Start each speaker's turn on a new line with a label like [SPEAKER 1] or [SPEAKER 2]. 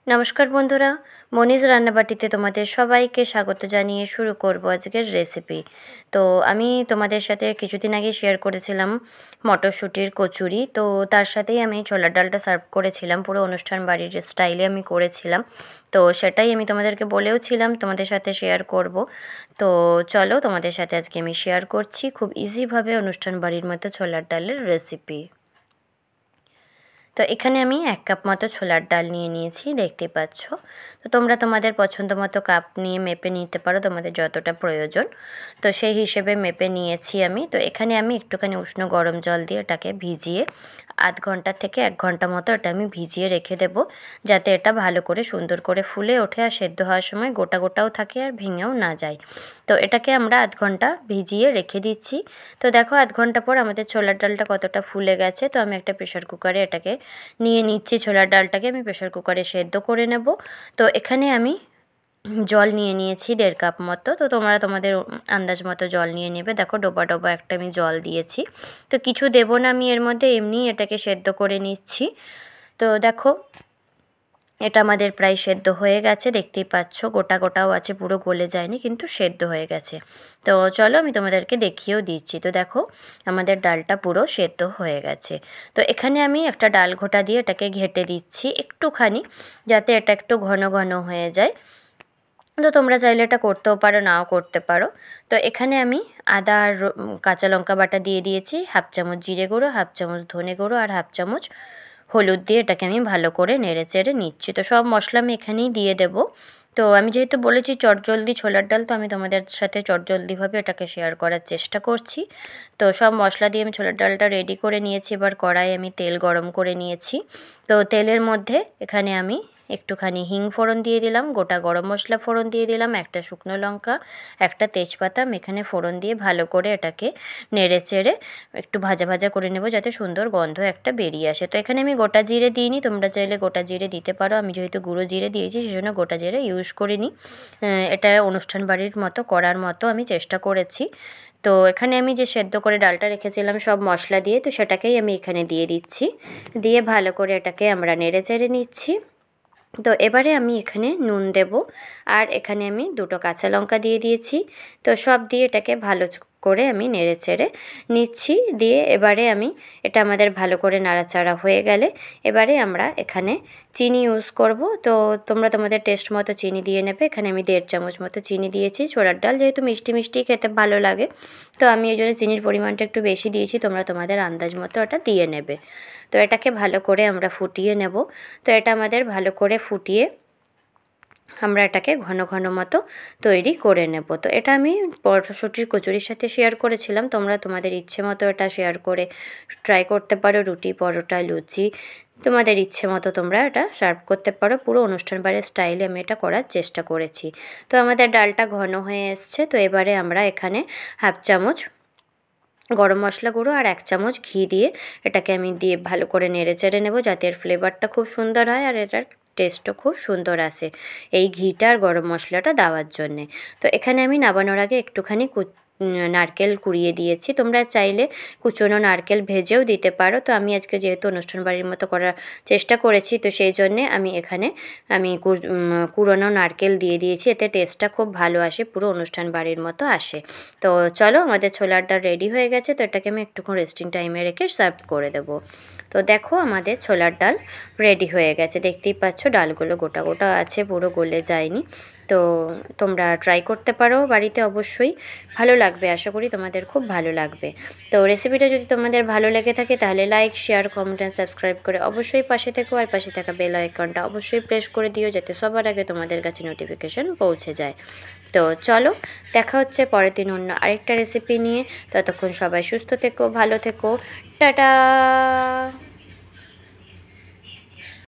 [SPEAKER 1] নমস্কার বন্ধুরা, মনিজ রান্নাবাটিতে তোমাদের সবাইকে স্বাগত জানিয়ে শুরু করব আজকের রেসিপি। তো আমি তোমাদের সাথে কিছুদিন আগে শেয়ার করেছিলাম মটরশুঁটির কচুরি। তো তার সাথেই আমি ছোলার ডালটা সার্ভ করেছিলাম, পুরো অনুষ্ঠান বাড়ির স্টাইলে আমি করেছিলাম। তো সেটাই আমি তোমাদেরকে বলেওছিলাম তোমাদের সাথে শেয়ার করব। তো চলো তোমাদের সাথে আজকে আমি শেয়ার করছি খুব ইজিভাবে অনুষ্ঠান বাড়ির মতো ছোলার ডালের রেসিপি। তো এখানে আমি 1 কাপ মতো ছোলার ডাল নিয়ে নিয়েছি, দেখতেই পাচ্ছ। তো তোমরা তোমাদের পছন্দ মতো কাপ নিয়ে মেপে নিতে পারো, তোমাদের যতটা প্রয়োজন। তো সেই হিসেবে মেপে নিয়েছি আমি। তো এখানে আমি একটুখানি উষ্ণ গরম জল দিয়ে এটাকে ভিজিয়ে আধ ঘন্টা থেকে 1 ঘন্টা মতো এটা আমি ভিজিয়ে রেখে দেবো, যাতে এটা ভালো করে সুন্দর করে ফুলে ওঠে আর সেদ্ধ হওয়ার সময় গোটা গোটাও থাকে আর ভেঙেও না যায়। তো এটাকে আমরা আধ ঘন্টা ভিজিয়ে রেখে দিচ্ছি। তো দেখো আধ ঘন্টা পর আমাদের ছোলার ডালটা কতটা ফুলে গেছে। তো আমি একটা প্রেশার কুকারে এটাকে নিয়ে নিচ্ছি। ছোলার ডালটাকে আমি প্রেশার কুকারে সেদ্ধ করে নেব। তো এখানে আমি জল নিয়ে নিয়েছি 1.5 কাপ মতো। তো তোমরা তোমাদের আন্দাজ মতো জল নিয়ে নেবে। দেখো ডোবা ডোবা একটা আমি জল দিয়েছি। তো কিছু দেবো না আমি এর মধ্যে, এমনি এটাকে সেদ্ধ করে নিচ্ছি। তো দেখো এটা আমাদের প্রায় সেদ্ধ হয়ে গেছে, দেখতেই পাচ্ছ গোটা গোটাও আছে, পুরো গলে যায়নি কিন্তু সেদ্ধ হয়ে গেছে। তো চলো আমি তোমাদেরকে দেখিয়েও দিচ্ছি। তো দেখো আমাদের ডালটা পুরো সেদ্ধ হয়ে গেছে। তো এখানে আমি একটা ডাল ঘোঁটা দিয়ে এটাকে ঘেঁটে দিচ্ছি একটুখানি, যাতে এটা একটু ঘন ঘন হয়ে যায়। তো তোমরা চাইলে এটা করতেও পারো, নাও করতে পারো। তো এখানে আমি আদা আর কাঁচা লঙ্কা বাটা দিয়ে দিয়েছি, 1/2 চামচ জিরে গুঁড়ো, 1/2 চামচ ধনে গুঁড়ো আর 1/2 চামচ হলুদ দিয়ে এটাকে আমি ভালো করে নেড়ে চেড়ে নিচ্ছি। তো সব মশলা আমি এখানেই দিয়ে দেবো। তো আমি যেহেতু বলেছি চটজলদি ছোলার ডাল, তো আমি তোমাদের সাথে চটজলদিভাবে এটাকে শেয়ার করার চেষ্টা করছি। তো সব মশলা দিয়ে আমি ছোলার ডালটা রেডি করে নিয়েছি। এবার কড়াইয়ে আমি তেল গরম করে নিয়েছি। তো তেলের মধ্যে এখানে আমি একটুখানি হিং ফোড়ন দিয়ে দিলাম, গোটা গরম মশলা ফোড়ন দিয়ে দিলাম, একটা শুকনো লঙ্কা, একটা তেজপাতা আমি এখানে ফোড়ন দিয়ে ভালো করে এটাকে নেড়ে চেড়ে একটু ভাজা ভাজা করে নেব, যাতে সুন্দর গন্ধ একটা বেরিয়ে আসে। তো এখানে আমি গোটা জিরে দিইনি, তোমরা চাইলে গোটা জিরে দিতে পারো। আমি যেহেতু গুঁড়ো জিরে দিয়েছি সেজন্য গোটা জিরে ইউজ করিনি। এটা অনুষ্ঠান বাড়ির মতো করার মতো আমি চেষ্টা করেছি। তো এখানে আমি যে সেদ্ধ করে ডালটা রেখেছিলাম সব মশলা দিয়ে, তো সেটাকেই আমি এখানে দিয়ে দিচ্ছি। দিয়ে ভালো করে এটাকে আমরা নেড়ে চেড়ে নিচ্ছি। তো এবারে আমি এখানে নুন দেব, আর এখানে আমি 2টো কাঁচা লঙ্কা দিয়ে দিয়েছি। তো সব দিয়ে এটাকে ভালো করে আমি নেড়ে চেড়ে নিচ্ছি। দিয়ে এবারে আমি এটা আমাদের ভালো করে নাড়াচাড়া হয়ে গেলে এবারে আমরা এখানে চিনি ইউজ করব। তো তোমরা তোমাদের টেস্ট মতো চিনি দিয়ে নেবে। এখানে আমি 1.5 চামচ মতো চিনি দিয়েছি। ছোলার ডাল যেহেতু মিষ্টি মিষ্টি খেতে ভালো লাগে, তো আমি এই জন্য চিনির পরিমাণটা একটু বেশি দিয়েছি, তোমরা তোমাদের আন্দাজ মতো এটা দিয়ে নেবে। তো এটাকে ভালো করে আমরা ফুটিয়ে নেব। তো এটা আমাদের ভালো করে ফুটিয়ে আমরা এটাকে ঘন ঘন মতো তৈরি করে নেব। তো এটা আমি মটরশুঁটির কচুরির সাথে শেয়ার করেছিলাম, তোমরা তোমাদের ইচ্ছে মতো এটা শেয়ার করে ট্রাই করতে পারো। রুটি, পরোটা, লুচি, তোমাদের ইচ্ছে মতো তোমরা এটা সার্ভ করতে পারো। পুরো অনুষ্ঠান বাড়ির স্টাইলে আমি এটা করার চেষ্টা করেছি। তো আমাদের ডালটা ঘন হয়ে এসছে। তো এবারে আমরা এখানে 1/2 চামচ গরম মশলা গুঁড়ো আর 1 চামচ ঘি দিয়ে এটাকে আমি দিয়ে ভালো করে নেড়ে চেড়ে নেব, যাতে এর ফ্লেভারটা খুব সুন্দর হয় আর এটার টেস্টও খুব সুন্দর আসে এই ঘিটা আর গরম মশলাটা দেওয়ার জন্যে। তো এখানে আমি নামানোর আগে একটুখানি নারকেল কুড়িয়ে দিয়েছি। তোমরা চাইলে কুচনো নারকেল ভেজেও দিতে পারো। তো আমি আজকে যেহেতু অনুষ্ঠান বাড়ির মতো করার চেষ্টা করেছি, তো সেই জন্যে আমি এখানে কুড়োনো নারকেল দিয়ে দিয়েছি। এতে টেস্টটা খুব ভালো আসে, পুরো অনুষ্ঠান বাড়ির মতো আসে। তো চলো আমাদের ছোলার ডাল রেডি হয়ে গেছে। তো এটাকে আমি একটুক্ষণ রেস্টিং টাইমে রেখে সার্ভ করে দেবো। তো দেখো আমাদের ছোলার ডাল রেডি হয়ে গেছে, দেখতেই পাচ্ছ ডালগুলো গোটা গোটা আছে, পুরো গলে যায়নি। তো তোমরা ট্রাই করতে পারো বাড়িতে, অবশ্যই ভালো লাগবে, আশা করি তোমাদের খুব ভালো লাগবে। তো রেসিপিটা যদি তোমাদের ভালো লেগে থাকে তাহলে like, share, comment and subscribe করে অবশ্যই পাশে থেকো। আর পাশে থাকা বেল আইকনটা অবশ্যই প্রেস করে দিও, যাতে সবার আগে তোমাদের কাছে নোটিফিকেশান পৌঁছে যায়। তো চলো দেখা হচ্ছে পরের দিন অন্য আরেকটা রেসিপি নিয়ে। ততক্ষণ সবাই সুস্থ থেকো, ভালো থেকো, টাটা।